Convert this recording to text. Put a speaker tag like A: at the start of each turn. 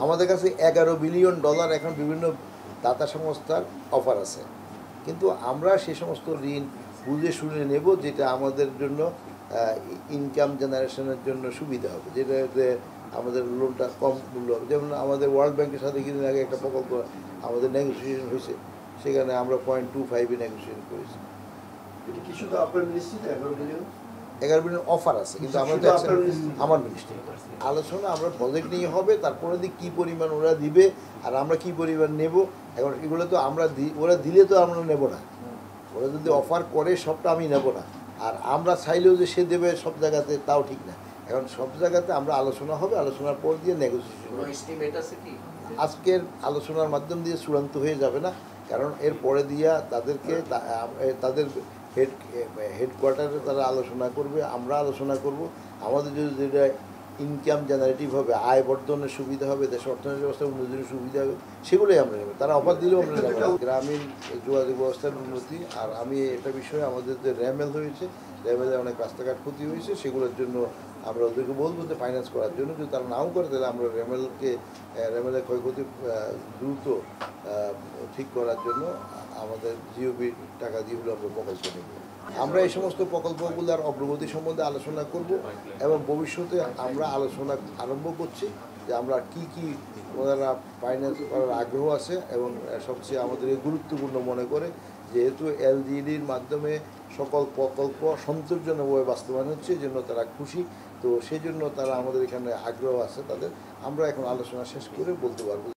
A: আমাদের কাছে $11 বিলিয়ন এখন বিভিন্ন দাতা সংস্থার অফার আছে, কিন্তু আমরা সে সমস্ত ঋণ বুঝে শুনে নেব যেটা আমাদের জন্য ইনকাম জেনারেশনের জন্য সুবিধা হবে, যেটাতে আমাদের লোনটা কম মূল্য হবে। যেমন আমাদের ওয়ার্ল্ড ব্যাংকের সাথে কিছুদিন আগে একটা প্রকল্প আমাদের নেগোসিয়েশন হয়েছে, সেখানে আমরা 0.25 নেগোসিয়েশন করেছি।
B: এটা কি শুধু আপনার মিনিস্ট্রিতে 11 বিলিয়ন?
A: 11 বিলিয়ন অফার আছে, কিন্তু আমরা তো আমার মিনিস্ট্রি আলোচনা আমরা প্রজেক্ট নিয়ে হবে, তারপরে কী পরিমাণ ওরা দিবে আর আমরা কী পরিমাণ নেব। এখন এগুলো তো আমরা ওরা দিলে তো আমরা নেব না, ওরা যদি অফার করে সবটা আমি নেব না, আর আমরা চাইলেও যে সে দেবে সব জায়গাতে তাও ঠিক না। এখন সব জায়গাতে আমরা আলোচনা হবে, আলোচনার পর দিয়ে নেগোসিয়েশন হবে। আজকের আলোচনার মাধ্যম দিয়ে চূড়ান্ত হয়ে যাবে না, কারণ এর পরে দিয়া তাদেরকে তাদের হেডকোয়ার্টারে তারা আলোচনা করবে, আমরা আলোচনা করব। আমাদের যদি যেটা ইনকাম জেনারেটিভ হবে, আয় বর্ধনের সুবিধা হবে, দেশের অর্থনৈতিক ব্যবস্থা উন্নতির সুবিধা হবে, সেগুলোই আমরা নেব। তারা অফার দিলেও আমরা নেব না। গ্রামীণ যোগাযোগ ব্যবস্থার উন্নতি, আর আমি একটা বিষয়ে আমাদের যে র্যামেল হয়েছে, র্যামেলে অনেক রাস্তাঘাট ক্ষতি হয়েছে, সেগুলোর জন্য আমরা ওদেরকে বলবো যে ফাইন্যান্স করার জন্য। যদি তারা নাও করে তাহলে আমরা র্যামেলের ক্ষয়ক্ষতি দ্রুত ঠিক করার জন্য আমাদের জিওবির টাকা দিয়ে হলো আমরা প্রকল্প নেব। আমরা এই সমস্ত প্রকল্পগুলোর অগ্রগতি সম্বন্ধে আলোচনা করব, এবং ভবিষ্যতে আমরা আলোচনা আরম্ভ করছি যে আমরা কি কি ওনারা ফাইন্যান্স করার আগ্রহ আছে, এবং সবচেয়ে আমাদের গুরুত্বপূর্ণ মনে করে যেহেতু এলজিইডির মাধ্যমে সকল প্রকল্প সন্তোষজনকভাবে বাস্তবায়ন হচ্ছে, এই জন্য তারা খুশি। তো সেই জন্য তারা আমাদের এখানে আগ্রহ আছে তাদের। আমরা এখন আলোচনা শেষ করে বলতে পারবো।